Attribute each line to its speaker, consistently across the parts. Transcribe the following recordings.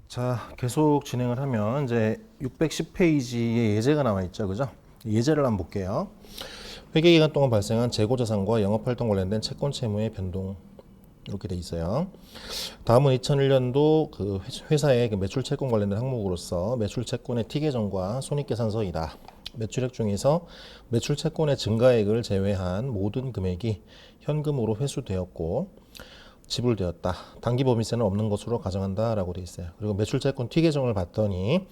Speaker 1: 자, 계속 진행을 하면 이제 610페이지에 예제가 나와 있죠. 그죠? 예제를 한번 볼게요. 회계기간 동안 발생한 재고자산과 영업활동 관련된 채권 채무의 변동 이렇게 돼 있어요. 다음은 2001년도 그 회사의 그 매출 채권 관련된 항목으로서 매출 채권의 T계정과 손익계산서이다. 매출액 중에서 매출 채권의 증가액을 제외한 모든 금액이 현금으로 회수되었고 지불되었다. 당기법인세는 없는 것으로 가정한다라고 돼 있어요. 그리고 매출채권 T계정을 봤더니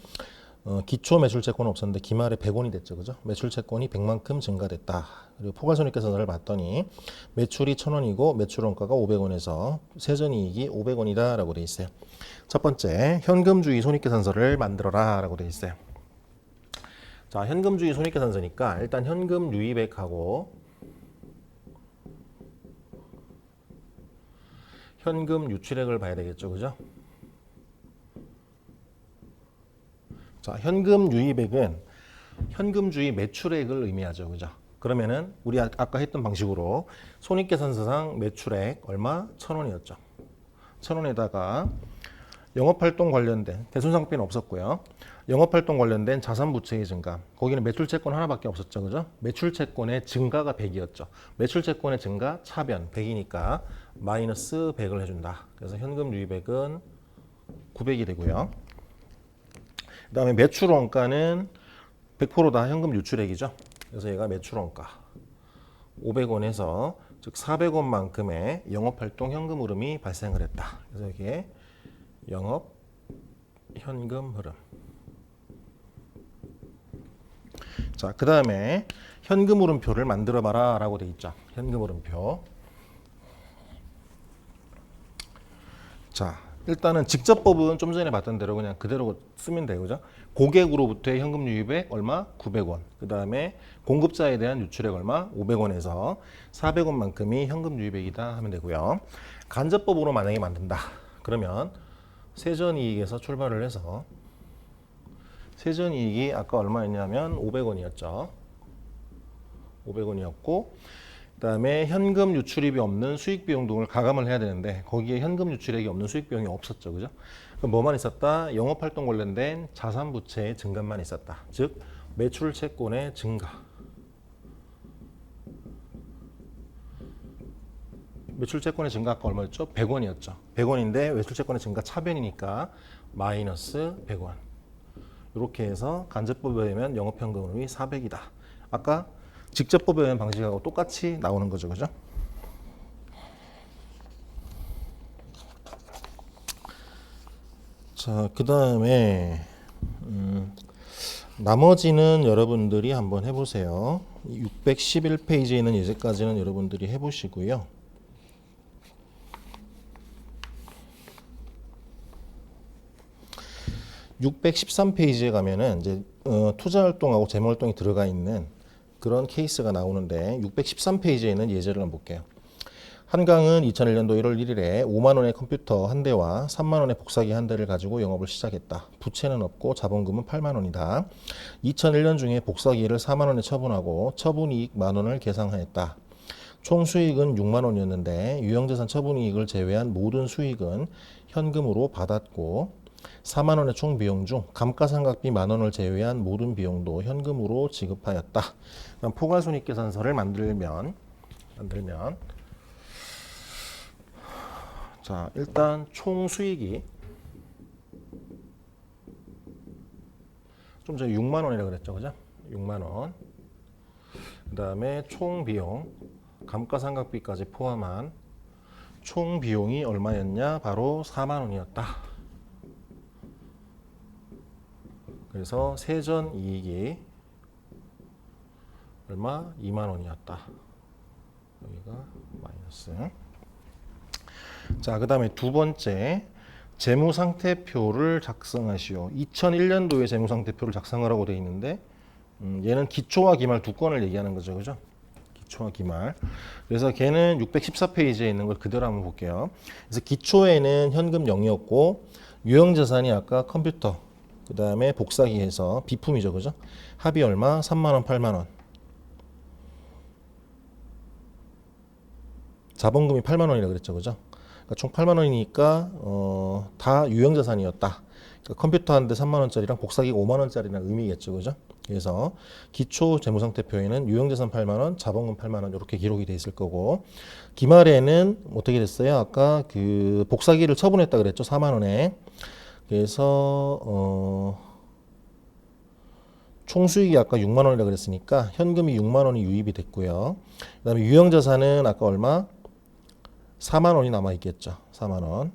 Speaker 1: 기초 매출채권은 없었는데 기말에 100원이 됐죠, 그죠? 매출채권이 100만큼 증가됐다. 그리고 포괄손익계산서를 봤더니 매출이 1,000원이고 매출원가가 500원에서 세전이익이 500원이다라고 돼 있어요. 첫 번째, 현금주의 손익계산서를 만들어라라고 돼 있어요. 자, 현금주의 손익계산서니까 일단 현금 유입액하고 현금 유출액을 봐야 되겠죠, 그죠? 자, 현금 유입액은 현금주의 매출액을 의미하죠, 그죠? 그러면은 우리 아까 했던 방식으로 손익계산서상 매출액 얼마? 1,000원이었죠. 1,000원에다가 영업활동 관련된 대손상비는 없었고요. 영업활동 관련된 자산부채의 증가. 거기는 매출채권 하나밖에 없었죠, 그죠? 매출채권의 증가가 100이었죠. 매출채권의 증가 차변 100이니까 마이너스 100을 해준다. 그래서 현금 유입액은 900이 되고요. 그 다음에 매출원가는 100%다 현금 유출액이죠. 그래서 얘가 매출원가 500원에서 즉 400원만큼의 영업활동 현금 흐름이 발생을 했다. 그래서 이게 영업 현금 흐름. 자, 그 다음에 현금 흐름표를 만들어 봐라 라고 돼 있죠. 현금 흐름표. 자, 일단은 직접법은 좀 전에 봤던 대로 그냥 그대로 쓰면 돼요. 그죠? 고객으로부터의 현금 유입액 얼마? 900원. 그 다음에 공급자에 대한 유출액 얼마? 500원에서 400원만큼이 현금 유입액이다 하면 되고요. 간접법으로 만약에 만든다. 그러면 세전이익에서 출발을 해서 세전이익이 아까 얼마였냐면 500원이었죠. 500원이었고 그다음에 현금 유출입이 없는 수익 비용 등을 가감을 해야 되는데 거기에 현금 유출액이 없는 수익 비용이 없었죠. 그죠? 그럼 뭐만 있었다? 영업 활동 관련된 자산 부채의 증가만 있었다. 즉 매출 채권의 증가. 매출 채권의 증가 아까 얼마였죠? 100원이었죠. 100원인데 매출 채권의 증가 차변이니까 마이너스 100원. 이렇게 해서 간접법에 의하면 영업현금 흐름이 400이다. 아까 직접법에 의한 방식하고 똑같이 나오는 거죠. 그죠? 자, 그 다음에 나머지는 여러분들이 한번 해보세요. 611페이지에 있는 예제까지는 여러분들이 해보시고요. 613페이지에 가면은 이제 투자활동하고 재무활동이 들어가 있는 그런 케이스가 나오는데 613페이지에 있는 예제를 한번 볼게요. 한강은 2001년도 1월 1일에 5만 원의 컴퓨터 한 대와 3만 원의 복사기 한 대를 가지고 영업을 시작했다. 부채는 없고 자본금은 8만 원이다. 2001년 중에 복사기를 4만 원에 처분하고 처분이익 만 원을 계상하였다. 총 수익은 6만 원이었는데 유형자산 처분이익을 제외한 모든 수익은 현금으로 받았고 4만 원의 총 비용 중 감가상각비 만 원을 제외한 모든 비용도 현금으로 지급하였다. 그럼 포괄손익계산서를 만들면 자, 일단 총 수익이 좀 전에 6만 원이라고 그랬죠. 그죠? 6만 원. 그다음에 총 비용 감가상각비까지 포함한 총 비용이 얼마였냐? 바로 4만 원이었다. 그래서 세전 이익이 얼마? 2만 원이었다. 여기가 마이너스. 자, 그 다음에 두 번째 재무상태표를 작성하시오. 2001년도에 재무상태표를 작성하라고 되어 있는데 얘는 기초와 기말 두 건을 얘기하는 거죠. 그죠? 기초와 기말. 그래서 걔는 614페이지에 있는 걸 그대로 한번 볼게요. 그래서 기초에는 현금 0이었고 유형자산이 아까 컴퓨터 그 다음에 복사기에서 비품이죠. 그죠? 합이 얼마? 3만원, 8만원. 자본금이 8만원이라고 그랬죠. 그죠? 그러니까 총 8만 원이니까 다 유형자산이었다. 그러니까 컴퓨터 한 대 3만 원짜리랑 복사기가 5만 원짜리라는 의미겠죠, 그죠? 그래서 기초 재무상태표에는 유형자산 8만 원, 자본금 8만 원 이렇게 기록이 돼 있을 거고 기말에는 어떻게 됐어요? 아까 그 복사기를 처분했다 그랬죠, 4만 원에. 그래서 총 수익이 아까 6만 원이라 그랬으니까 현금이 6만 원이 유입이 됐고요. 그다음에 유형자산은 아까 얼마? 4만 원이 남아 있겠죠. 4만 원.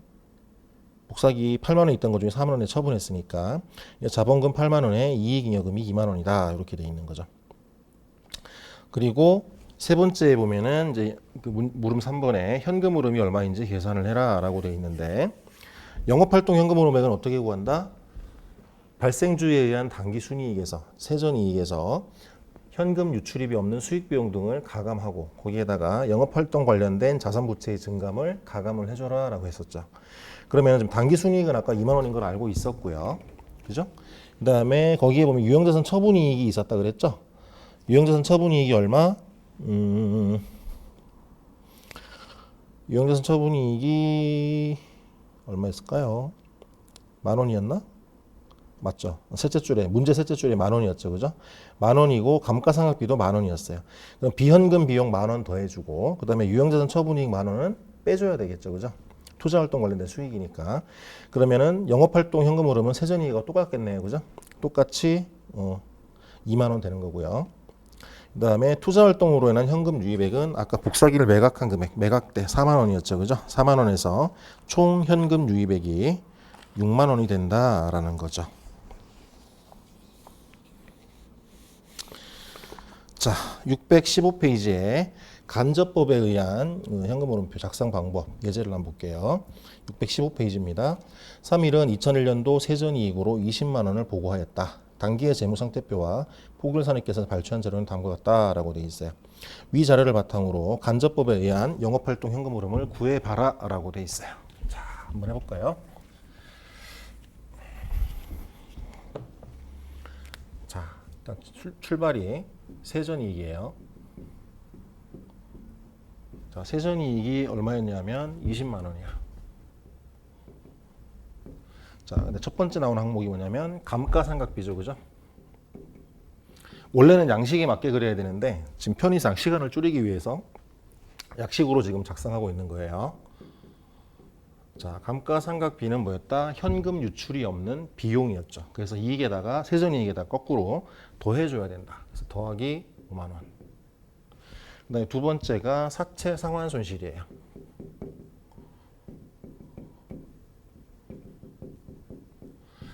Speaker 1: 복사기 8만 원 있던 것 중에 4만 원에 처분했으니까 자본금 8만 원에 이익잉여금이 2만 원이다. 이렇게 돼 있는 거죠. 그리고 세 번째에 보면은 이제 그 물음 3번에 현금 흐름이 얼마인지 계산을 해라라고 돼 있는데 영업활동 현금 흐름액은 어떻게 구한다? 발생주에 의한 당기 순이익에서 세전이익에서 현금 유출입이 없는 수익 비용 등을 가감하고 거기에다가 영업활동 관련된 자산 부채의 증감을 가감을 해줘라라고 했었죠. 그러면 좀 당기 순이익은 아까 2만 원인 걸 알고 있었고요, 그죠? 그다음에 거기에 보면 유형자산 처분이익이 있었다 그랬죠. 유형자산 처분이익이 얼마? 유형자산 처분이익이 얼마였을까요? 만 원이었나? 맞죠? 셋째 줄에 문제 셋째 줄에 만 원이었죠, 그죠? 만 원이고 감가상각비도 만 원이었어요. 그럼 비현금 비용 만 원 더해주고 그다음에 유형자산 처분이익 만 원은 빼줘야 되겠죠, 그죠? 투자활동 관련된 수익이니까. 그러면은 영업활동 현금 흐름은 세전이익과 똑같겠네요, 그죠? 똑같이 2만 원 되는 거고요. 그다음에 투자활동으로 인한 현금 유입액은 아까 복사기를 매각한 금액, 매각대 4만 원이었죠, 그죠? 4만 원에서 총 현금 유입액이 6만 원이 된다라는 거죠. 자, 615페이지에 간접법에 의한 현금 흐름표 작성 방법 예제를 한번 볼게요. 615페이지입니다. 3일은 2001년도 세전이익으로 20만 원을 보고하였다. 당기의 재무상태표와 포귤사님께서 발췌한 자료는 다음과 같다라고 되어 있어요. 위 자료를 바탕으로 간접법에 의한 영업활동 현금 흐름을 구해봐라라고 되어 있어요. 자, 한번 해볼까요? 자, 일단 출발이 세전이익이에요. 자, 세전이익이 얼마였냐면 20만 원이야. 자, 근데 첫 번째 나오는 항목이 뭐냐면 감가상각비죠, 그죠? 원래는 양식에 맞게 그려야 되는데 지금 편의상 시간을 줄이기 위해서 약식으로 지금 작성하고 있는 거예요. 자, 감가상각비는 뭐였다? 현금 유출이 없는 비용이었죠. 그래서 이익에다가 세전이익에다 거꾸로 더해줘야 된다. 그래서 더하기 5만 원. 그다음에 두 번째가 사채 상환 손실이에요.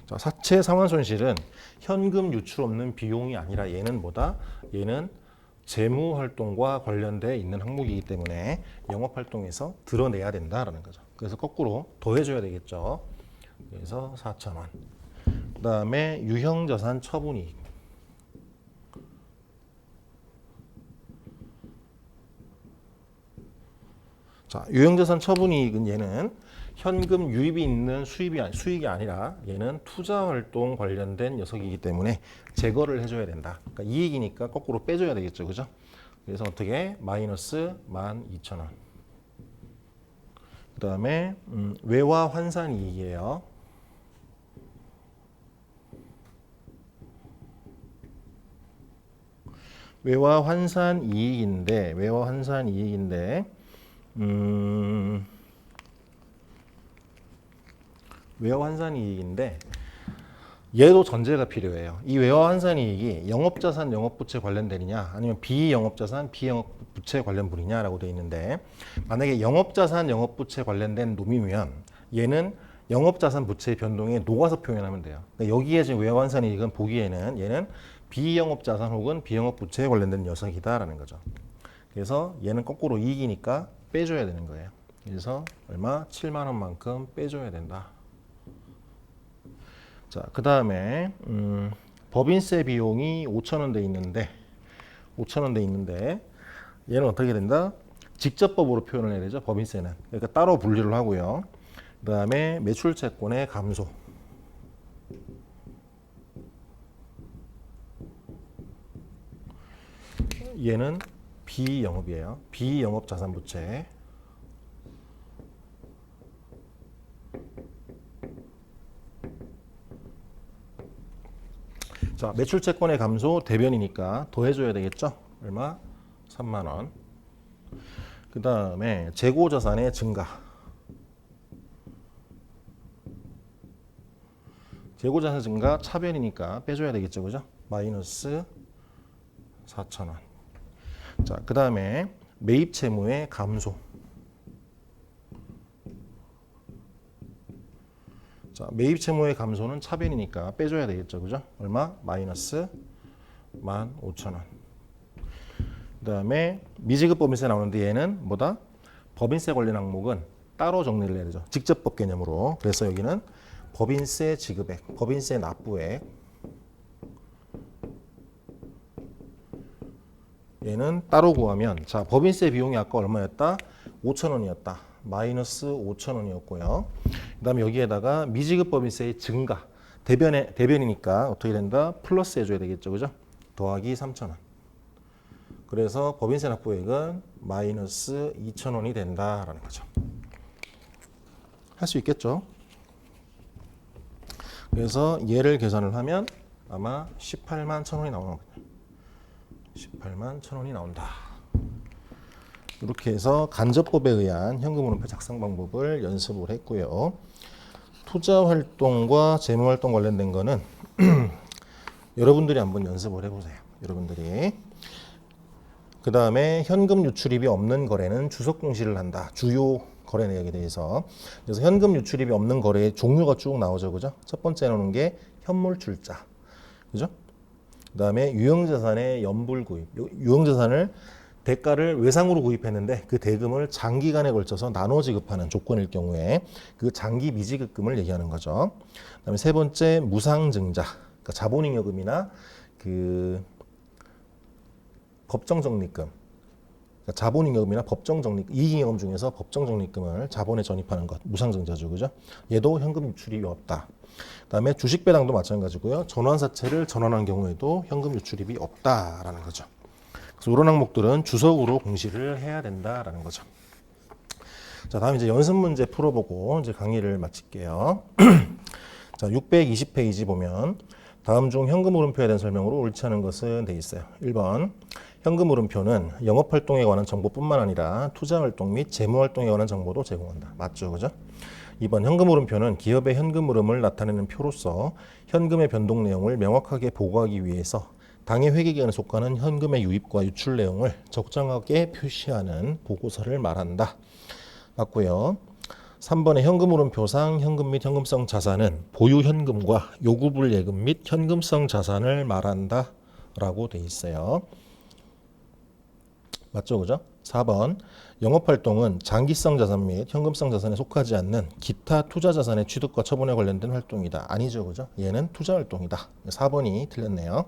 Speaker 1: 자, 사채 상환 손실은 현금 유출 없는 비용이 아니라 얘는 뭐다? 얘는 재무 활동과 관련돼 있는 항목이기 때문에 영업 활동에서 드러내야 된다라는 거죠. 그래서 거꾸로 더해줘야 되겠죠. 그래서 4,000원. 그다음에 유형자산 처분이익. 자, 유형자산 처분이익은 얘는 현금 유입이 있는 수익이 아니라 얘는 투자활동 관련된 녀석이기 때문에 제거를 해줘야 된다. 그러니까 이익이니까 거꾸로 빼줘야 되겠죠, 그죠? 그래서 어떻게 마이너스 12,000원. 그 다음에 외화 환산 이익이에요. 외화 환산 이익인데 외화 환산 이익인데 얘도 전제가 필요해요. 이 외화 환산 이익이 영업자산, 영업부채 관련되느냐 아니면 비영업자산, 비영업부채 관련분이냐라고 되어 있는데 만약에 영업자산, 영업부채 관련된 놈이면 얘는 영업자산 부채의 변동에 녹아서 표현하면 돼요. 그러니까 여기에 지금 외화 환산 이익은 보기에는 얘는 비영업자산 혹은 비영업부채에 관련된 녀석이다라는 거죠. 그래서 얘는 거꾸로 이익이니까 빼줘야 되는 거예요. 그래서 얼마? 7만 원만큼 빼줘야 된다. 자, 그 다음에 법인세 비용이 5,000원 돼 있는데 얘는 어떻게 된다? 직접법으로 표현을 해야 되죠. 법인세는. 그러니까 따로 분리를 하고요. 그 다음에 매출채권의 감소. 얘는 비영업이에요. 비영업 자산부채. 자, 매출 채권의 감소 대변이니까 더해줘야 되겠죠? 얼마? 3만 원. 그 다음에 재고 자산의 증가. 재고 자산 증가 차변이니까 빼줘야 되겠죠, 그죠? 마이너스 4천 원. 자, 그 다음에 매입 채무의 감소. 자, 매입 채무의 감소는 차변이니까 빼줘야 되겠죠, 그죠? 얼마? 마이너스 15,000원. 그 다음에 미지급 법인세 나오는데 얘는 뭐다? 법인세 관련 항목은 따로 정리를 해야 되죠. 직접법 개념으로. 그래서 여기는 법인세 지급액, 법인세 납부액. 얘는 따로 구하면, 자, 법인세 비용이 아까 얼마였다? 5,000원이었다. 마이너스 5,000원이었고요. 그 다음에 여기에다가 미지급 법인세의 증가. 대변이니까 어떻게 된다? 플러스 해줘야 되겠죠, 그죠? 더하기 3,000원. 그래서 법인세 납부액은 마이너스 2,000원이 된다라는 거죠. 할 수 있겠죠? 그래서 얘를 계산을 하면 아마 18만 1,000원이 나오는 거예요. 18만 1,000원이 나온다. 이렇게 해서 간접법에 의한 현금흐름표 작성 방법을 연습을 했고요. 투자활동과 재무활동 관련된 거는 여러분들이 한번 연습을 해보세요. 여러분들이. 그 다음에 현금 유출입이 없는 거래는 주석 공시를 한다. 주요 거래 내역에 대해서. 그래서 현금 유출입이 없는 거래의 종류가 쭉 나오죠, 그죠? 첫 번째 나오는 게 현물출자, 그죠? 그 다음에 유형자산의 연불구입. 유형자산을 대가를 외상으로 구입했는데 그 대금을 장기간에 걸쳐서 나눠 지급하는 조건일 경우에 그 장기 미지급금을 얘기하는 거죠. 그다음에 세 번째 무상증자, 그러니까 자본잉여금이나 그 법정적립금, 그러니까 자본잉여금이나 법정적립, 이익잉여금 중에서 법정적립금을 자본에 전입하는 것, 무상증자죠, 그죠? 얘도 현금 유출입이 없다. 그다음에 주식배당도 마찬가지고요. 전환사채를 전환한 경우에도 현금 유출입이 없다라는 거죠. 그래서 이런 항목들은 주석으로 공시를 해야 된다라는 거죠. 자, 다음 이제 연습 문제 풀어보고 이제 강의를 마칠게요. 자, 620페이지 보면 다음 중 현금 흐름표에 대한 설명으로 옳지 않은 것은 돼 있어요. 1번 현금 흐름표는 영업활동에 관한 정보뿐만 아니라 투자활동 및 재무활동에 관한 정보도 제공한다. 맞죠, 그죠? 2번 현금 흐름표는 기업의 현금 흐름을 나타내는 표로서 현금의 변동 내용을 명확하게 보고하기 위해서 당해 회계기간에 속하는 현금의 유입과 유출 내용을 적정하게 표시하는 보고서를 말한다. 맞고요. 3번의 현금 흐름표상 현금 및 현금성 자산은 보유 현금과 요구불 예금 및 현금성 자산을 말한다 라고 돼 있어요. 맞죠, 그죠? 4번 영업활동은 장기성 자산 및 현금성 자산에 속하지 않는 기타 투자 자산의 취득과 처분에 관련된 활동이다. 아니죠, 그죠? 얘는 투자활동이다. 4번이 틀렸네요.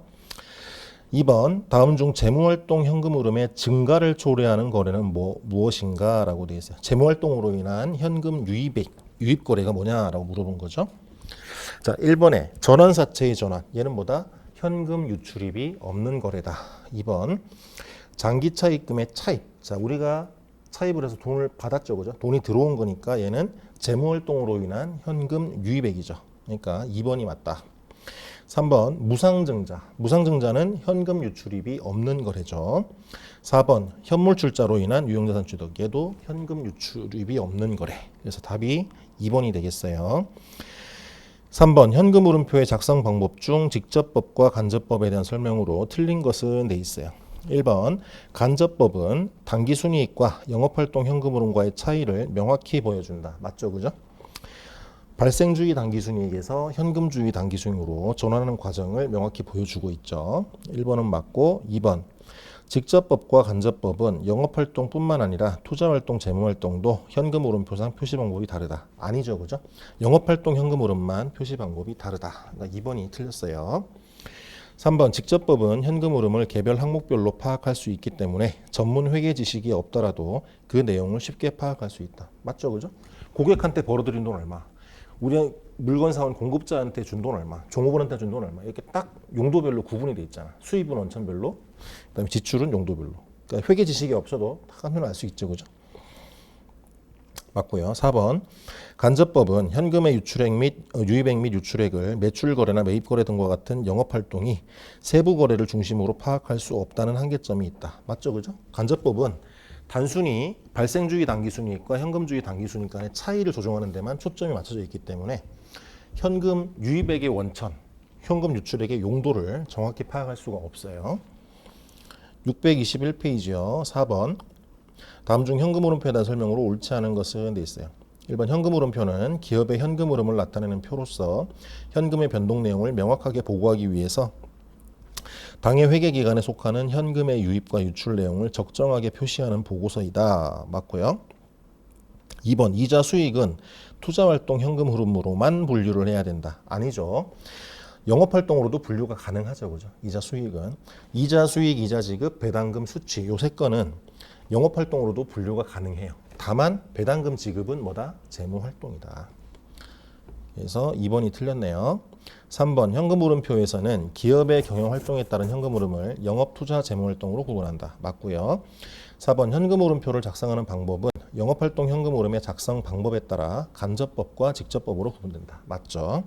Speaker 1: 2번 다음 중 재무활동 현금 흐름의 증가를 초래하는 거래는 무엇인가 라고 되어 있어요. 재무활동으로 인한 현금 유입 거래가 뭐냐라고 물어본 거죠. 자, 1번에 전환사채의 전환, 얘는 뭐다? 현금 유출입이 없는 거래다. 2번 장기 차입금의 차입, 자, 우리가 차입을 해서 돈을 받았죠, 그죠? 돈이 들어온 거니까 얘는 재무활동으로 인한 현금 유입액이죠. 그러니까 2번이 맞다. 3번 무상증자, 무상증자는 현금 유출입이 없는 거래죠. 4번 현물출자로 인한 유형자산 취득, 얘도 현금 유출입이 없는 거래. 그래서 답이 2번이 되겠어요. 3번 현금 흐름표의 작성 방법 중 직접법과 간접법에 대한 설명으로 틀린 것은 돼 있어요. 1번 간접법은 당기순이익과 영업활동 현금 흐름과의 차이를 명확히 보여준다. 맞죠, 그죠? 발생주의 당기순이익에서 현금주의 당기순이익으로 전환하는 과정을 명확히 보여주고 있죠. 1번은 맞고 2번 직접법과 간접법은 영업활동뿐만 아니라 투자활동, 재무활동도 현금 흐름표상 표시 방법이 다르다. 아니죠, 그죠? 영업활동 현금 흐름만 표시 방법이 다르다. 그러니까 2번이 틀렸어요. 3번 직접법은 현금 흐름을 개별 항목별로 파악할 수 있기 때문에 전문 회계 지식이 없더라도 그 내용을 쉽게 파악할 수 있다. 맞죠, 그죠? 고객한테 벌어들인 돈 얼마? 우리 물건 사온 공급자한테 준 돈 얼마, 종업원한테 준 돈 얼마, 이렇게 딱 용도별로 구분이 돼 있잖아. 수입은 원천별로, 그다음에 지출은 용도별로. 그러니까 회계 지식이 없어도 딱 한눈에 알 수 있죠, 그죠? 맞고요. 4번 간접법은 현금의 유출액 및 유입액 및 유출액을 매출 거래나 매입 거래 등과 같은 영업 활동이 세부 거래를 중심으로 파악할 수 없다는 한계점이 있다. 맞죠, 그죠? 간접법은 단순히 발생주의 당기순이익과 현금주의 당기순이익 간의 차이를 조정하는 데만 초점이 맞춰져 있기 때문에 현금 유입액의 원천, 현금 유출액의 용도를 정확히 파악할 수가 없어요. 621페이지요. 4번 다음 중 현금 흐름표에 대한 설명으로 옳지 않은 것은 돼 있어요. 1번 현금 흐름표는 기업의 현금 흐름을 나타내는 표로서 현금의 변동 내용을 명확하게 보고하기 위해서 당해 회계 기간에 속하는 현금의 유입과 유출 내용을 적정하게 표시하는 보고서이다. 맞고요. 2번 이자 수익은 투자활동 현금 흐름으로만 분류를 해야 된다. 아니죠. 영업활동으로도 분류가 가능하죠. 그죠? 이자 수익은. 이자 수익, 이자 지급, 배당금 수취 요 세 건은 영업활동으로도 분류가 가능해요. 다만 배당금 지급은 뭐다? 재무활동이다. 그래서 2번이 틀렸네요. 3번 현금 흐름표에서는 기업의 경영 활동에 따른 현금 흐름을 영업 투자 재무 활동으로 구분한다. 맞고요. 4번 현금 흐름표를 작성하는 방법은 영업 활동 현금 흐름의 작성 방법에 따라 간접법과 직접법으로 구분된다. 맞죠?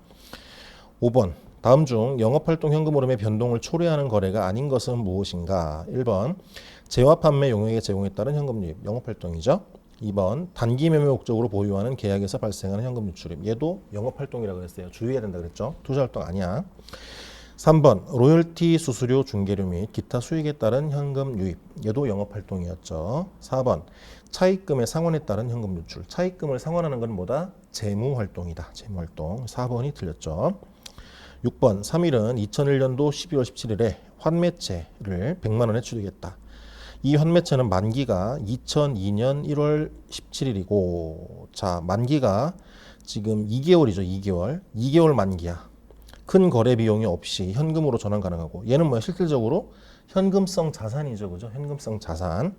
Speaker 1: 5번 다음 중 영업 활동 현금 흐름의 변동을 초래하는 거래가 아닌 것은 무엇인가? 1번 재화 판매 용역의 제공에 따른 현금 유입, 영업 활동이죠. 2번 단기 매매 목적으로 보유하는 계약에서 발생하는 현금 유출입. 얘도 영업활동이라고 했어요. 주의해야 된다 그랬죠. 투자활동 아니야. 3번 로열티 수수료 중개료 및 기타 수익에 따른 현금 유입. 얘도 영업활동이었죠. 4번 차입금의 상환에 따른 현금 유출. 차입금을 상환하는 건 뭐다? 재무활동이다. 재무활동. 4번이 틀렸죠. 6번 3일은 2001년도 12월 17일에 환매채를 100만 원에 취득했다. 이 환매채는 만기가 2002년 1월 17일이고 자 만기가 지금 2개월이죠. 2개월 만기야. 큰 거래 비용이 없이 현금으로 전환 가능하고 얘는 뭐야? 실질적으로 현금성 자산이죠. 그죠? 현금성 자산.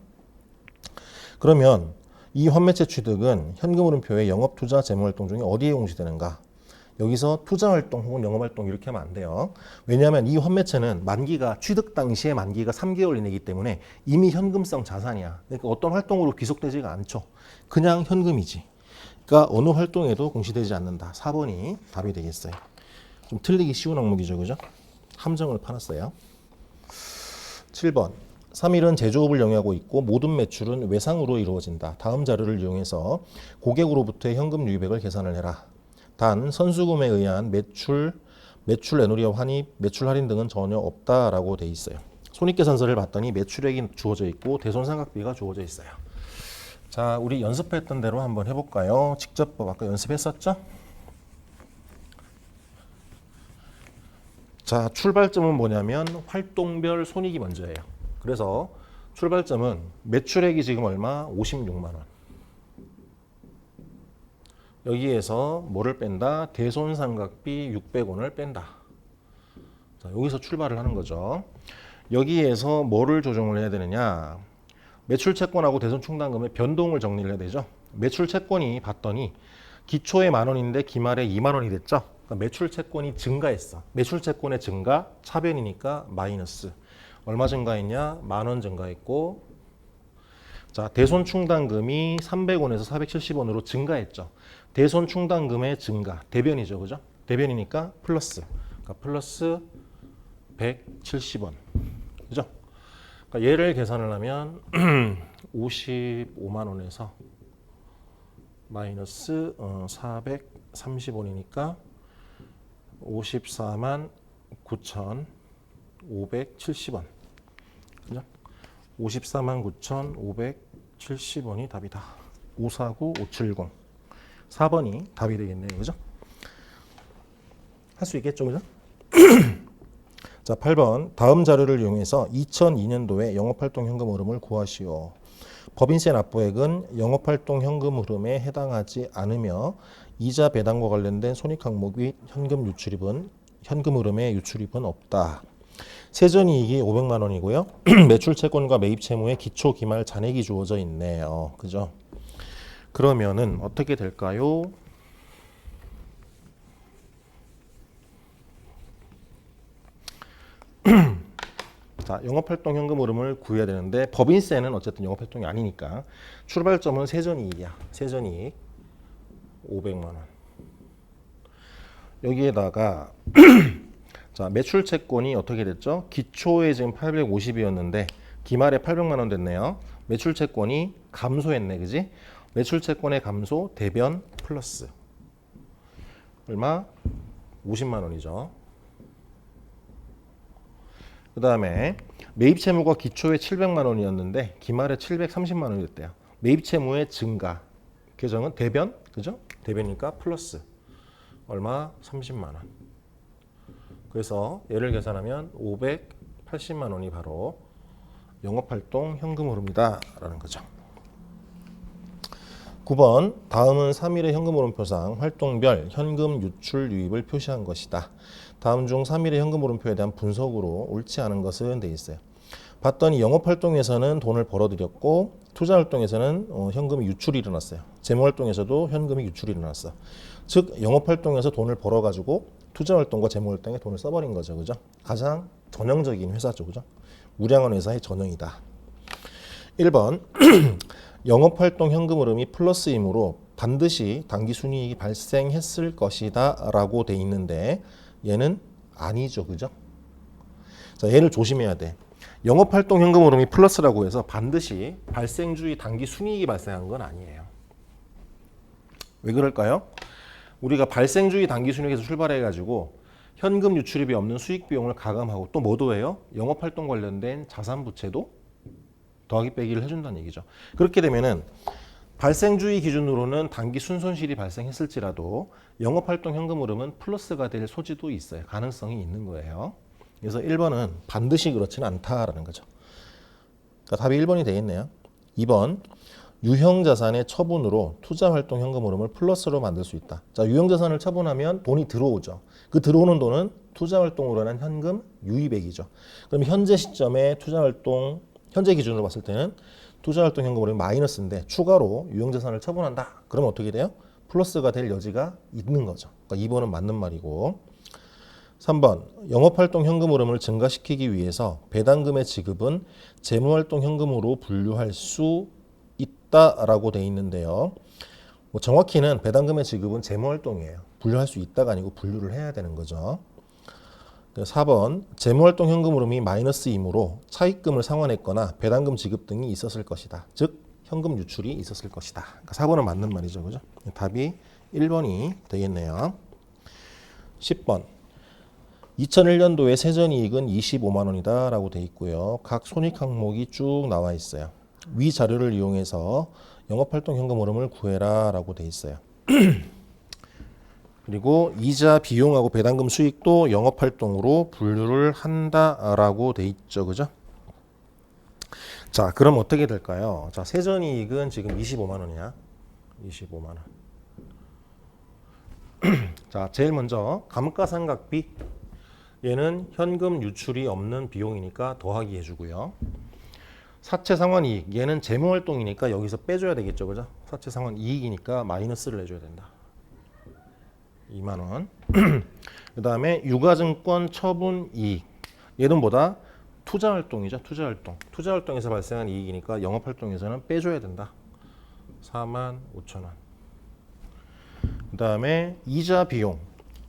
Speaker 1: 그러면 이 환매채 취득은 현금 흐름표의 영업 투자 재무 활동 중에 어디에 공시되는가? 여기서 투자활동 혹은 영업활동 이렇게 하면 안 돼요. 왜냐하면 이 환매채는 만기가 취득 당시에 만기가 3개월 이내이기 때문에 이미 현금성 자산이야. 그러니까 어떤 활동으로 귀속되지가 않죠. 그냥 현금이지. 그러니까 어느 활동에도 공시되지 않는다. 4번이 답이 되겠어요. 좀 틀리기 쉬운 항목이죠. 그죠? 함정을 파놨어요. 7번 3일은 제조업을 영위하고 있고 모든 매출은 외상으로 이루어진다. 다음 자료를 이용해서 고객으로부터의 현금 유입액을 계산을 해라. 단 선수금에 의한 매출 애누리와 환입, 매출 할인 등은 전혀 없다라고 돼 있어요. 손익계산서를 봤더니 매출액이 주어져 있고 대손상각비가 주어져 있어요. 자, 우리 연습했던 대로 한번 해볼까요? 직접법 아까 연습했었죠? 자, 출발점은 뭐냐면 활동별 손익이 먼저예요. 그래서 출발점은 매출액이 지금 얼마? 56만 원. 여기에서 뭐를 뺀다? 대손상각비 600원을 뺀다. 자, 여기서 출발을 하는 거죠. 여기에서 뭐를 조정을 해야 되느냐? 매출 채권하고 대손 충당금의 변동을 정리를 해야 되죠. 매출 채권이 봤더니 기초에 만 원인데 기말에 2만 원이 됐죠. 그러니까 매출 채권이 증가했어. 매출 채권의 증가 차변이니까 마이너스. 얼마 증가했냐? 만 원 증가했고, 자 대손 충당금이 300원에서 470원으로 증가했죠. 대손 충당금의 증가, 대변이죠, 그죠? 대변이니까 플러스, 그러니까 플러스 170원, 그죠? 그러니까 얘를 계산을 하면 55만 원에서 마이너스 430원이니까 54만 9,570원, 그죠? 54만 9,570원이 답이다. 549, 570. 4번이 답이 되겠네요. 그죠? 할 수 있겠죠. 그죠? 자, 8번. 다음 자료를 이용해서 2002년도에 영업활동 현금 흐름을 구하시오. 법인세 납부액은 영업활동 현금 흐름에 해당하지 않으며 이자 배당과 관련된 손익 항목 및 현금 흐름의 유출입은 없다. 세전이익이 500만 원이고요. 매출 채권과 매입 채무에 기초 기말 잔액이 주어져 있네요. 그죠? 그러면은 어떻게 될까요? 자, 영업활동 현금 흐름을 구해야 되는데 법인세는 어쨌든 영업활동이 아니니까 출발점은 세전이익이야. 세전이익. 500만 원. 여기에다가 자, 매출 채권이 어떻게 됐죠? 기초에 지금 850이었는데 기말에 800만 원 됐네요. 매출 채권이 감소했네, 그지? 매출 채권의 감소 대변 플러스 얼마? 50만 원이죠. 그 다음에 매입 채무가 기초에 700만 원이었는데 기말에 730만 원이 됐대요. 매입 채무의 증가 계정은 대변, 그죠? 대변이니까 플러스 얼마? 30만 원. 그래서 얘를 계산하면 580만 원이 바로 영업활동 현금 흐름이다 라는 거죠. 9번 다음은 3일의 현금 흐름표상 활동별 현금 유출 유입을 표시한 것이다. 다음 중 3일의 현금 흐름표에 대한 분석으로 옳지 않은 것은 돼 있어요. 봤더니 영업활동에서는 돈을 벌어들였고 투자활동에서는 현금이 유출이 일어났어요. 재무활동에서도 현금이 유출이 일어났어. 즉 영업활동에서 돈을 벌어가지고 투자활동과 재무활동에 돈을 써버린 거죠. 그죠? 가장 전형적인 회사죠. 그죠? 우량한 회사의 전형이다. 1번 영업활동 현금 흐름이 플러스이므로 반드시 당기순이익이 발생했을 것이다 라고 돼 있는데 얘는 아니죠. 그죠? 자, 얘를 조심해야 돼. 영업활동 현금 흐름이 플러스라고 해서 반드시 발생주의 당기순이익이 발생한 건 아니에요. 왜 그럴까요? 우리가 발생주의 당기순이익에서 출발해가지고 현금 유출입이 없는 수익 비용을 가감하고 또 뭐도 해요? 영업활동 관련된 자산부채도 더하기 빼기를 해준다는 얘기죠. 그렇게 되면은 발생주의 기준으로는 단기 순손실이 발생했을지라도 영업활동 현금 흐름은 플러스가 될 소지도 있어요. 가능성이 있는 거예요. 그래서 1번은 반드시 그렇지는 않다라는 거죠. 그러니까 답이 1번이 되겠네요. 2번 유형자산의 처분으로 투자활동 현금 흐름을 플러스로 만들 수 있다. 자, 유형자산을 처분하면 돈이 들어오죠. 그 들어오는 돈은 투자활동으로 한 현금 유입액이죠. 그럼 현재 시점에 투자활동 현재 기준으로 봤을 때는 투자활동 현금 흐름이 마이너스인데 추가로 유형자산을 처분한다. 그러면 어떻게 돼요? 플러스가 될 여지가 있는 거죠. 그러니까 2번은 맞는 말이고 3번 영업활동 현금 흐름을 증가시키기 위해서 배당금의 지급은 재무활동 현금으로 분류할 수 있다라고 돼 있는데요. 뭐 정확히는 배당금의 지급은 재무활동이에요. 분류할 수 있다가 아니고 분류를 해야 되는 거죠. 4번 재무활동 현금 흐름이 마이너스이므로 차입금을 상환했거나 배당금 지급 등이 있었을 것이다. 즉 현금 유출이 있었을 것이다. 그러니까 4번은 맞는 말이죠. 그죠? 답이 1번이 되겠네요. 10번 2001년도에 세전이익은 25만 원이다 라고 돼 있고요. 각 손익 항목이 쭉 나와 있어요. 위 자료를 이용해서 영업활동 현금 흐름을 구해라 라고 돼 있어요. 그리고 이자 비용하고 배당금 수익도 영업활동으로 분류를 한다라고 돼 있죠. 그죠? 자, 그럼 어떻게 될까요? 자, 세전이익은 지금 25만 원이야. 25만 원. 자, 제일 먼저 감가상각비. 얘는 현금 유출이 없는 비용이니까 더하기 해주고요. 사채상환이익. 얘는 재무활동이니까 여기서 빼줘야 되겠죠. 그죠? 사채상환 이익이니까 마이너스를 내줘야 된다. 2만 원. 그 다음에 유가증권 처분 이익. 얘는 뭐다? 투자활동이죠. 투자활동. 투자활동에서 발생한 이익이니까 영업활동에서는 빼줘야 된다. 4만 5천 원. 그 다음에 이자 비용.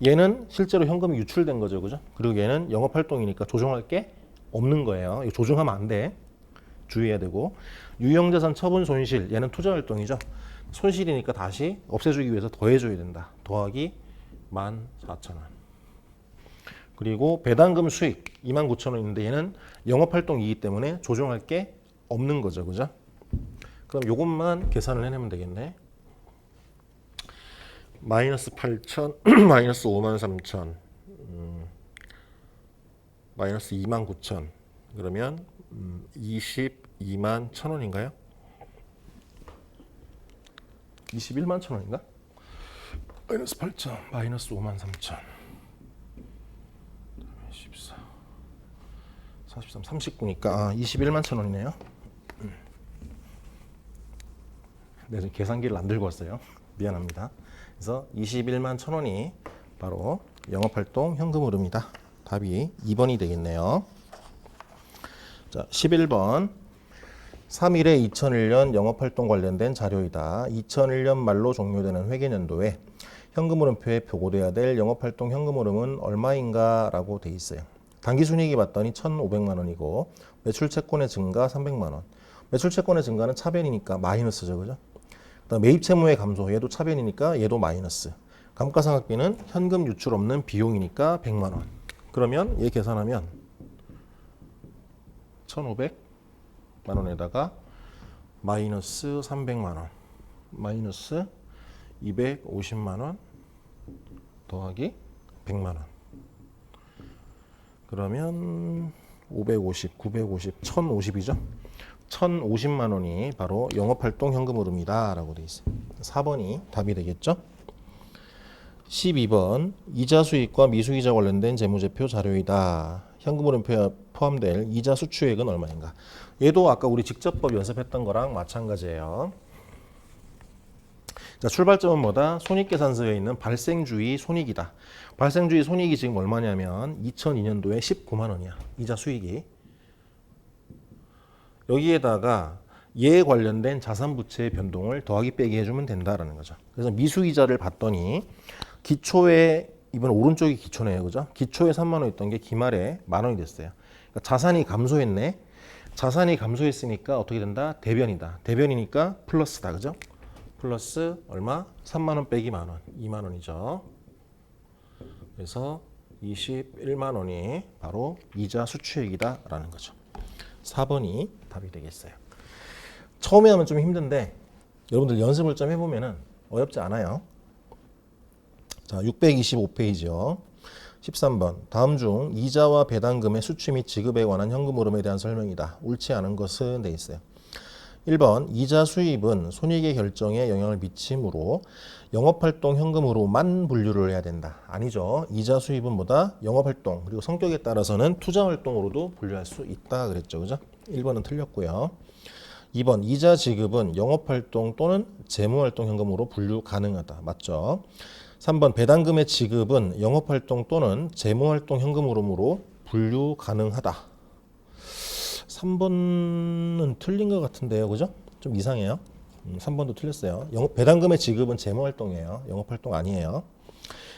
Speaker 1: 얘는 실제로 현금이 유출된 거죠. 그죠? 그리고 얘는 영업활동이니까 조정할 게 없는 거예요. 이거 조정하면 안 돼. 주의해야 되고. 유형자산 처분 손실. 얘는 투자활동이죠. 손실이니까 다시 없애주기 위해서 더해줘야 된다. 더하기 14,000원. 그리고 배당금 수익 29,000원인데 얘는 영업활동이기 때문에 조정할 게 없는 거죠. 그죠? 그럼 요것만 계산을 해내면 되겠네. 마이너스 8,000, 마이너스 53,000, 마이너스 29,000. 그러면 22만 1,000원인가요? 21만 1,000원인가? 마이너스 8,000, 마이너스 53,000, 14, 43, 39니까 21만 1,000원이네요. 네, 지금 계산기를 안 들고 왔어요. 미안합니다. 그래서 21만 1,000원이 바로 영업활동 현금 흐름이다. 답이 2번이 되겠네요. 자, 11번 3일에 2001년 영업활동 관련된 자료이다. 2001년 말로 종료되는 회계연도에 현금흐름표에 표고돼야 될 영업활동 현금흐름은 얼마인가 라고 돼 있어요. 당기순이익이 봤더니 1,500만 원이고 매출채권의 증가 300만 원. 매출채권의 증가는 차변이니까 마이너스죠. 그죠? 그다음 매입채무의 감소, 얘도 차변이니까 얘도 마이너스. 감가상각비는 현금 유출 없는 비용이니까 100만 원. 그러면 얘 계산하면 1,500만 원에다가 마이너스 300만 원, 마이너스 250만 원 더하기 100만 원. 그러면 550, 950, 1,050이죠. 1,050만 원이 바로 영업활동 현금흐름이다 라고 되어 있어요. 4번이 답이 되겠죠. 12번 이자 수익과 미수이자 관련된 재무제표 자료이다. 현금흐름표에 포함될 이자 수취액은 얼마인가. 얘도 아까 우리 직접법 연습했던 거랑 마찬가지예요. 자, 출발점은 뭐다? 손익계산서에 있는 발생주의 손익이다. 발생주의 손익이 지금 얼마냐면 2002년도에 19만 원이야. 이자 수익이. 여기에다가 얘에 관련된 자산부채의 변동을 더하기 빼기 해주면 된다라는 거죠. 그래서 미수이자를 봤더니 기초에 이번 오른쪽이 기초네요. 그죠? 기초에 3만 원 있던 게 기말에 만 원이 됐어요. 그러니까 자산이 감소했네. 자산이 감소했으니까 어떻게 된다? 대변이다. 대변이니까 플러스다. 그죠? 플러스 얼마? 3만 원 빼기 만 원. 2만 원이죠. 그래서 21만 원이 바로 이자 수취액이다라는 거죠. 4번이 답이 되겠어요. 처음에 하면 좀 힘든데 여러분들 연습을 좀 해보면은 어렵지 않아요. 자, 625페이지요. 13번. 다음 중 이자와 배당금의 수취 및 지급에 관한 현금 흐름에 대한 설명이다. 옳지 않은 것은 돼 있어요. 1번. 이자 수입은 손익의 결정에 영향을 미치므로 영업활동 현금으로만 분류를 해야 된다. 아니죠. 이자 수입은 뭐다? 영업활동 그리고 성격에 따라서는 투자활동으로도 분류할 수 있다 그랬죠. 그죠? 1번은 틀렸고요. 2번. 이자 지급은 영업활동 또는 재무활동 현금으로 분류 가능하다. 맞죠? 3번. 배당금의 지급은 영업활동 또는 재무활동 현금 흐름으로 분류 가능하다. 3번은 틀린 것 같은데요. 그죠? 좀 이상해요. 3번도 틀렸어요. 배당금의 지급은 재무활동이에요. 영업활동 아니에요.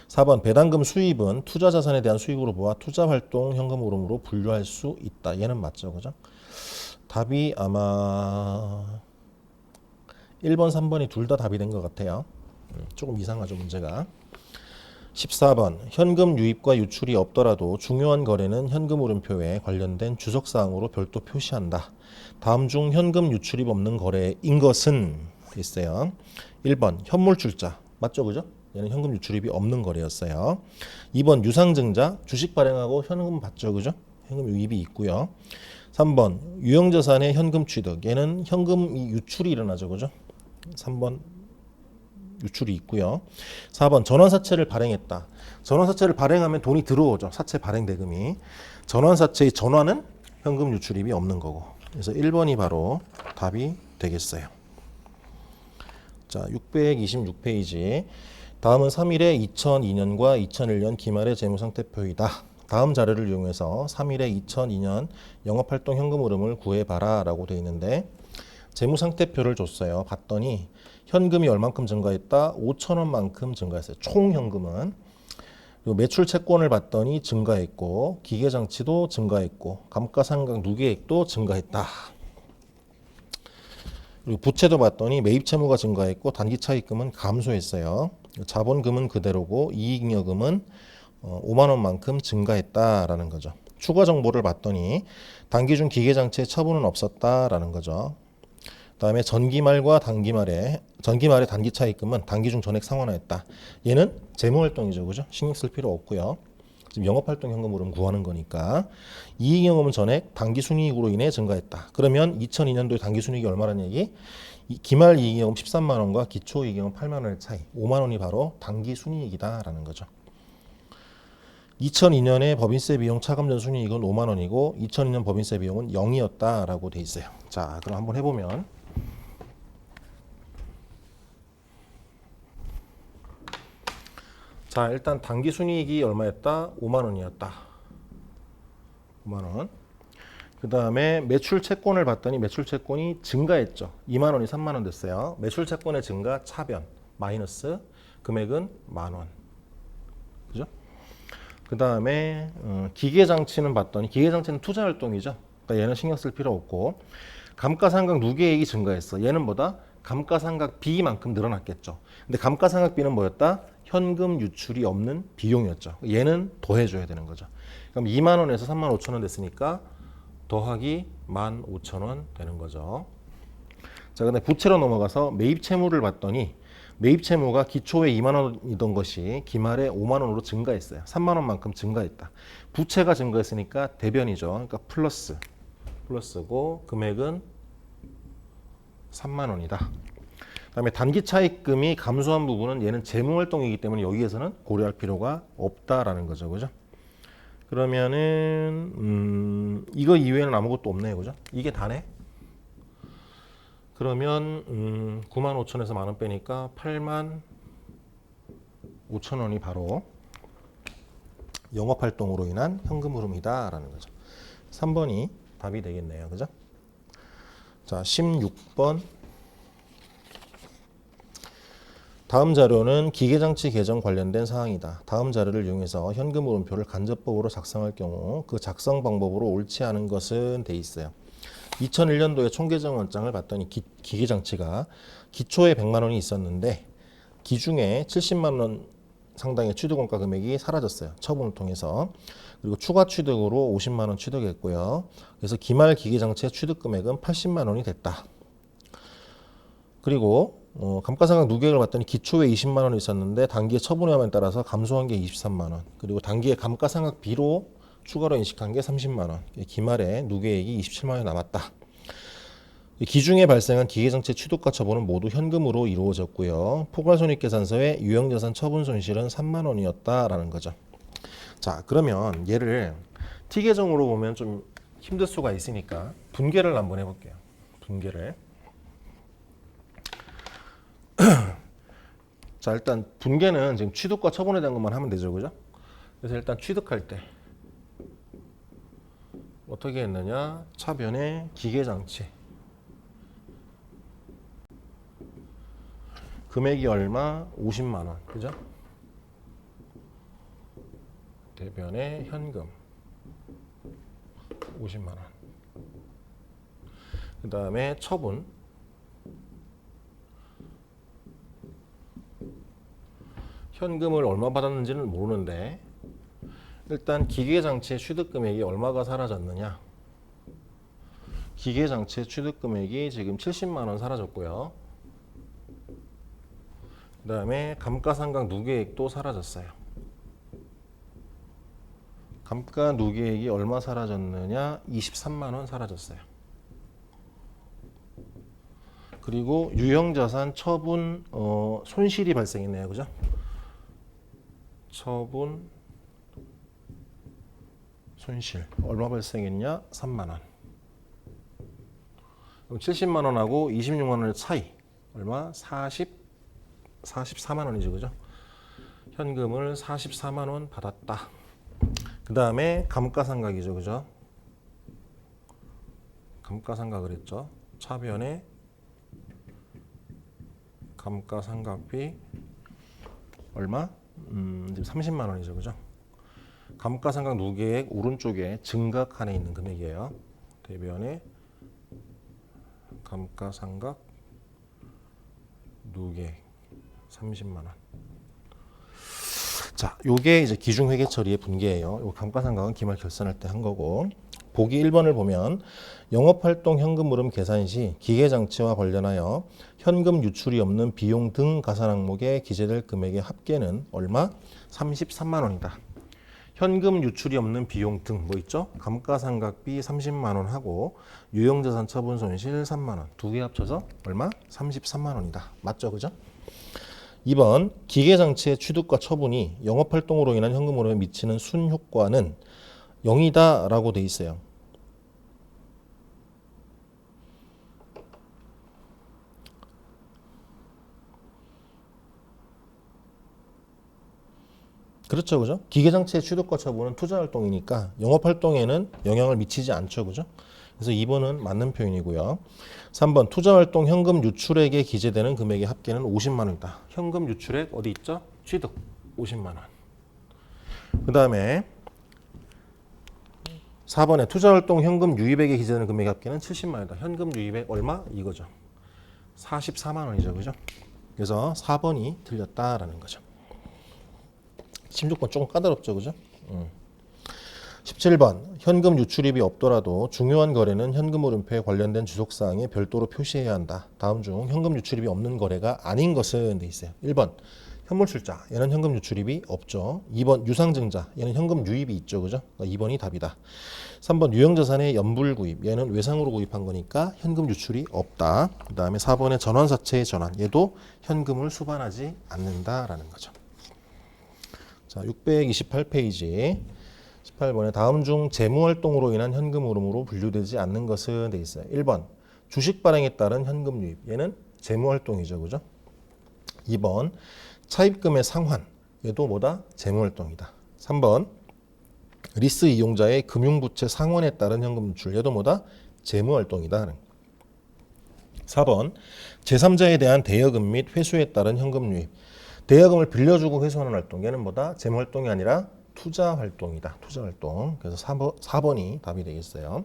Speaker 1: 4번. 배당금 수입은 투자자산에 대한 수익으로 보아 투자활동 현금 흐름으로 분류할 수 있다. 얘는 맞죠. 그죠? 답이 아마 1번, 3번이 둘 다 답이 된 것 같아요. 조금 이상하죠, 문제가. 14번. 현금 유입과 유출이 없더라도 중요한 거래는 현금 흐름표에 관련된 주석사항으로 별도 표시한다. 다음 중 현금 유출입 없는 거래인 것은 있어요. 1번. 현물출자. 맞죠, 그죠? 얘는 현금 유출입이 없는 거래였어요. 2번. 유상증자. 주식 발행하고 현금 받죠, 그죠? 현금 유입이 있고요. 3번. 유형자산의 현금 취득. 얘는 현금 유출이 일어나죠, 그죠? 3번. 유출이 있고요. 4번. 전환사채를 발행했다. 전환사채를 발행하면 돈이 들어오죠. 사채 발행 대금이. 전환사채의 전환은 현금 유출입이 없는 거고. 그래서 1번이 바로 답이 되겠어요. 자, 626페이지. 다음은 3일에 2002년과 2001년 기말의 재무상태표이다. 다음 자료를 이용해서 3일에 2002년 영업활동 현금 흐름을 구해봐라 라고 되어 있는데 재무상태표를 줬어요. 봤더니 현금이 얼만큼 증가했다? 5천 원만큼 증가했어요. 총 현금은. 그리고 매출 채권을 봤더니 증가했고 기계장치도 증가했고 감가상각 누계액도 증가했다. 그리고 부채도 봤더니 매입채무가 증가했고 단기차익금은 감소했어요. 자본금은 그대로고 이익여금은 5만 원만큼 증가했다라는 거죠. 추가 정보를 봤더니 단기 중 기계장치의 처분은 없었다라는 거죠. 그다음에 전기말과 단기말의 단기 차익금은 단기 중 전액 상환하였다. 얘는 재무활동이죠, 그죠? 신경 쓸 필요 없고요. 지금 영업활동 현금 흐름 구하는 거니까. 이익영업은 전액 단기 순이익으로 인해 증가했다. 그러면 2002년도에 단기 순이익이 얼마라는 얘기? 기말 이익영업 13만 원과 기초 이익영업 8만 원의 차이, 5만 원이 바로 단기 순이익이다라는 거죠. 2002년에 법인세 비용 차감전 순이익은 5만 원이고 2002년 법인세 비용은 0이었다라고 돼 있어요. 자, 그럼 한번 해보면. 자, 일단 단기 순이익이 얼마였다? 5만 원이었다. 5만 원. 그 다음에 매출 채권을 봤더니 매출 채권이 증가했죠. 2만 원이 3만 원 됐어요. 매출 채권의 증가 차변 마이너스 금액은 10,000원. 그죠? 그 다음에 기계장치는 봤더니 기계장치는 투자활동이죠. 그러니까 얘는 신경 쓸 필요 없고 감가상각 누계액이 증가했어. 얘는 뭐다? 감가상각 B만큼 늘어났겠죠. 근데 감가상각 B는 뭐였다? 현금 유출이 없는 비용이었죠. 얘는 더해줘야 되는 거죠. 그럼 2만 원에서 3만 5천 원 됐으니까 더하기 15,000원 되는 거죠. 자, 근데 부채로 넘어가서 매입 채무를 봤더니 매입 채무가 기초에 2만 원이던 것이 기말에 5만 원으로 증가했어요. 3만 원만큼 증가했다. 부채가 증가했으니까 대변이죠. 그러니까 플러스고 금액은 3만 원이다. 그다음에 단기 차입금이 감소한 부분은 얘는 재무 활동이기 때문에 여기에서는 고려할 필요가 없다라는 거죠. 그죠? 그러면은 이거 이외에는 아무것도 없네요. 그죠? 이게 다네. 그러면 9만 5천에서 만 원 빼니까 8만 5천 원이 바로 영업활동으로 인한 현금 흐름이다라는 거죠. 3번이 답이 되겠네요. 그죠? 자, 16번. 다음 자료는 기계장치 개정 관련된 사항이다. 다음 자료를 이용해서 현금 흐름표를 간접법으로 작성할 경우 그 작성 방법으로 옳지 않은 것은 돼 있어요. 2001년도에 총계정원장을 봤더니 기계장치가 기초에 100만 원이 있었는데 기중에 70만 원 상당의 취득원가 금액이 사라졌어요. 처분을 통해서. 그리고 추가 취득으로 50만 원 취득했고요. 그래서 기말 기계장치의 취득 금액은 80만 원이 됐다. 그리고 감가상각 누계액을 봤더니 기초에 20만 원이 있었는데 단기에 처분함에 따라서 감소한 게 23만 원. 그리고 단기에 감가상각 B로 추가로 인식한 게 30만 원. 기말에 누계액이 27만 원이 남았다. 기중에 발생한 기계장치 취득과 처분은 모두 현금으로 이루어졌고요. 포괄손익계산서에 유형자산 처분 손실은 3만 원이었다라는 거죠. 자, 그러면 얘를 T계정으로 보면 좀 힘들 수가 있으니까 분계를 한번 해볼게요. 분계를. 자, 일단 분계는 지금 취득과 처분에 대한 것만 하면 되죠. 그죠? 그래서 일단 취득할 때 어떻게 했느냐? 차변에 기계장치 금액이 얼마? 50만 원. 그죠? 대변에 현금 50만 원. 그 다음에 처분 현금을 얼마 받았는지는 모르는데 일단 기계장치의 취득금액이 얼마가 사라졌느냐. 기계장치의 취득금액이 지금 70만 원 사라졌고요. 그 다음에 감가상각 누계액도 사라졌어요. 감가 누계액이 얼마 사라졌느냐. 23만 원 사라졌어요. 그리고 유형자산 처분 손실이 발생했네요. 그죠? 처분 손실 얼마 발생했냐? 3만 원. 그럼 70만 원하고 26만 원의 차이 얼마? 44만 원이죠. 그죠? 현금을 44만 원 받았다. 그 다음에 감가상각이죠. 그죠? 감가상각을 했죠. 차변에 감가상각비 얼마? 지금 30만 원이죠. 그죠? 감가상각 누계액 오른쪽에 증가 칸에 있는 금액이에요. 대변에 감가상각 누계액 30만 원. 자, 요게 이제 기중회계 처리의 분계예요. 요 감가상각은 기말 결산할 때 한 거고. 보기 1번을 보면 영업활동 현금 흐름 계산 시 기계장치와 관련하여 현금 유출이 없는 비용 등 가산 항목에 기재될 금액의 합계는 얼마? 33만 원이다. 현금 유출이 없는 비용 등 뭐 있죠? 감가상각비 30만 원 하고 유형자산 처분 손실 3만 원. 두 개 합쳐서 얼마? 33만 원이다. 맞죠? 그죠? 2번 기계장치의 취득과 처분이 영업활동으로 인한 현금 흐름에 미치는 순효과는 0이다 라고 돼 있어요. 그렇죠. 그죠? 기계장치의 취득과 처분은 투자활동이니까 영업활동에는 영향을 미치지 않죠. 그죠? 그래서 2번은 맞는 표현이고요. 3번 투자활동 현금 유출액에 기재되는 금액의 합계는 50만 원이다. 현금 유출액 어디 있죠? 취득 50만 원. 그 다음에 4번에 투자활동 현금 유입액에 기재되는 금액의 합계는 70만 원이다. 현금 유입액 얼마? 이거죠. 44만 원이죠. 그죠? 그래서 4번이 틀렸다라는 거죠. 16번 조금 까다롭죠. 그죠? 17번 현금 유출입이 없더라도 중요한 거래는 현금 흐름표에 관련된 주속사항에 별도로 표시해야 한다. 다음 중 현금 유출입이 없는 거래가 아닌 것은 돼 있어요. 1번 현물출자 얘는 현금 유출입이 없죠. 2번 유상증자 얘는 현금 유입이 있죠. 그죠? 그러니까 2번이 답이다. 3번 유형자산의 연불 구입 얘는 외상으로 구입한 거니까 현금 유출이 없다. 그 다음에 4번의 전환사채의 전환 얘도 현금을 수반하지 않는다라는 거죠. 자 628페이지 18번에 다음 중 재무활동으로 인한 현금 흐름으로 분류되지 않는 것은 돼 있어요. 1번 주식 발행에 따른 현금 유입 얘는 재무활동이죠. 그죠? 2번 차입금의 상환 얘도 뭐다? 재무활동이다. 3번 리스 이용자의 금융부채 상환에 따른 현금 유출 얘도 뭐다? 재무활동이다. 4번 제3자에 대한 대여금 및 회수에 따른 현금 유입 대여금을 빌려주고 회수하는 활동 얘는 뭐다? 재무활동이 아니라 투자활동이다. 투자활동. 그래서 4번이 답이 되겠어요.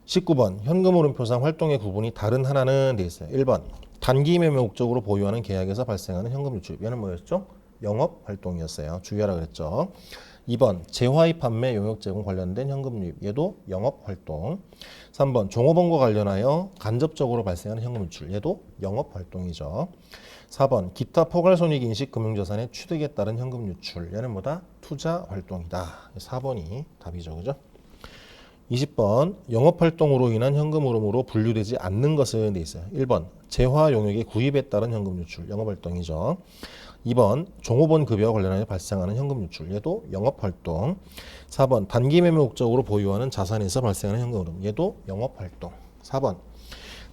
Speaker 1: 19번 현금 흐름표상 활동의 구분이 다른 하나는 돼 있어요. 1번 단기 매매 목적으로 보유하는 계약에서 발생하는 현금 유출 얘는 뭐였죠? 영업활동이었어요. 주의하라 그랬죠. 2번 재화입 판매 용역 제공 관련된 현금 유입 얘도 영업활동. 3번 종업원과 관련하여 간접적으로 발생하는 현금 유출 얘도 영업활동이죠. 4번 기타 포괄손익 인식 금융자산의 취득에 따른 현금 유출 얘는 뭐다? 투자활동이다. 4번이 답이죠. 그죠? 20번 영업활동으로 인한 현금 흐름으로 분류되지 않는 것은 돼 있어요. 1번 재화 용역의 구입에 따른 현금 유출 영업활동이죠. 2번 종업원 급여와 관련하여 발생하는 현금 유출 얘도 영업활동. 4번 단기 매매 목적으로 보유하는 자산에서 발생하는 현금 흐름 얘도 영업활동. 4번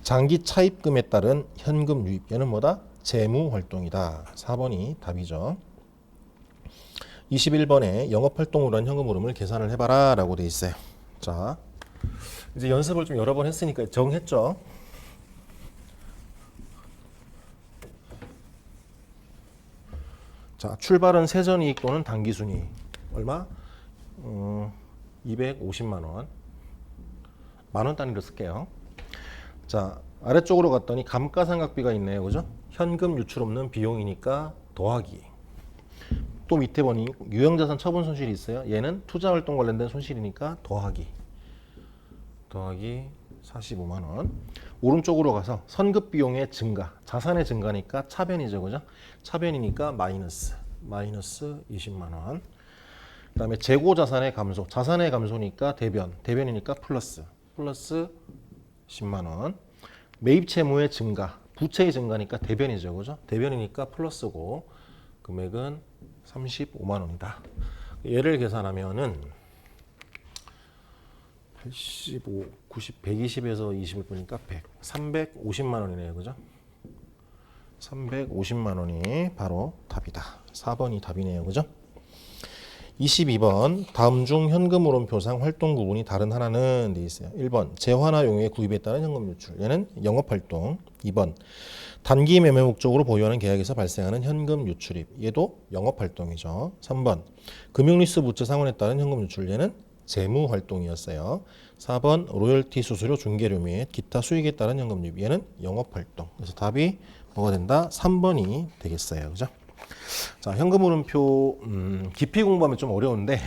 Speaker 1: 장기 차입금에 따른 현금 유입 얘는 뭐다? 재무활동이다. 4번이 답이죠. 21번에 영업활동으로 한 현금 흐름을 계산을 해봐라 라고 돼 있어요. 자, 이제 연습을 좀 여러 번 했으니까 정했죠. 자, 출발은 세전이익 또는 당기순이익 얼마? 250만 원. 만원 단위로 쓸게요. 자, 아래쪽으로 갔더니 감가상각비가 있네요. 그죠? 현금 유출 없는 비용이니까 더하기. 또 밑에 보니 유형자산 처분 손실이 있어요. 얘는 투자활동 관련된 손실이니까 더하기. 더하기 45만 원. 오른쪽으로 가서 선급 비용의 증가. 자산의 증가니까 차변이죠. 그죠? 차변이니까 마이너스 20만 원. 그 다음에 재고 자산의 감소. 자산의 감소니까 대변. 대변이니까 플러스 10만 원. 매입 채무의 증가. 부채의 증가니까 대변이죠. 그죠? 대변이니까 플러스고 금액은 35만 원이다. 얘를 계산하면은 85, 90, 120에서 20을 보니까 100, 350만 원이네요. 그죠? 350만 원이 바로 답이다. 4번이 답이네요. 그죠? 22번 다음 중 현금 흐름표상 활동 구분이 다른 하나는 돼 있어요. 1번 재화나 용역의 구입에 따른 현금 유출 얘는 영업활동. 2번 단기 매매 목적으로 보유하는 계약에서 발생하는 현금 유출입 얘도 영업활동이죠. 3번 금융리스 부채 상환에 따른 현금 유출 얘는 재무활동이었어요. 4번 로열티 수수료 중개료 및 기타 수익에 따른 현금 유입 얘는 영업활동. 그래서 답이 뭐가 된다? 3번이 되겠어요. 그죠? 자, 현금 흐름표 깊이 공부하면 좀 어려운데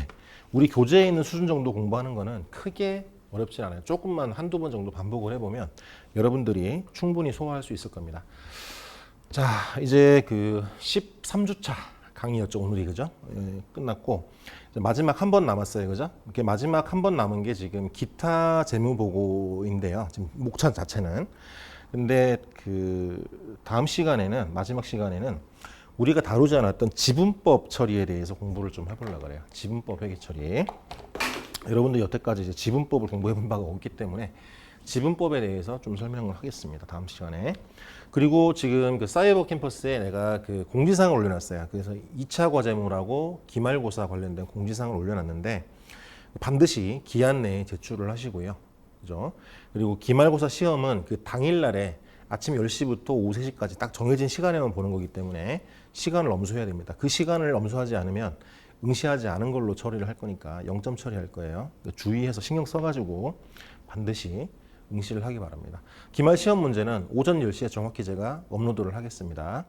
Speaker 1: 우리 교재에 있는 수준 정도 공부하는 거는 크게 어렵지 않아요. 조금만 한두 번 정도 반복을 해보면 여러분들이 충분히 소화할 수 있을 겁니다. 자, 이제 그 13주차 강의였죠. 오늘이. 그죠? 예, 끝났고 이제 마지막 한 번 남았어요. 그죠? 이렇게 마지막 한 번 남은 게 지금 기타 재무보고인데요. 지금 목차 자체는. 근데 그 다음 시간에는 마지막 시간에는 우리가 다루지 않았던 지분법 처리에 대해서 공부를 좀 해보려고 그래요. 지분법 회계 처리. 여러분들 여태까지 이제 지분법을 공부해 본 바가 없기 때문에 지분법에 대해서 좀 설명을 하겠습니다. 다음 시간에. 그리고 지금 그 사이버 캠퍼스에 내가 그 공지사항을 올려놨어요. 그래서 2차 과제물하고 기말고사 관련된 공지사항을 올려놨는데 반드시 기한 내에 제출을 하시고요. 그죠? 그리고 기말고사 시험은 그 당일날에 아침 10시부터 오후 3시까지 딱 정해진 시간에만 보는 거기 때문에 시간을 엄수해야 됩니다. 그 시간을 엄수하지 않으면 응시하지 않은 걸로 처리를 할 거니까 0점 처리할 거예요. 그러니까 주의해서 신경 써가지고 반드시 응시를 하기 바랍니다. 기말 시험 문제는 오전 10시에 정확히 제가 업로드를 하겠습니다.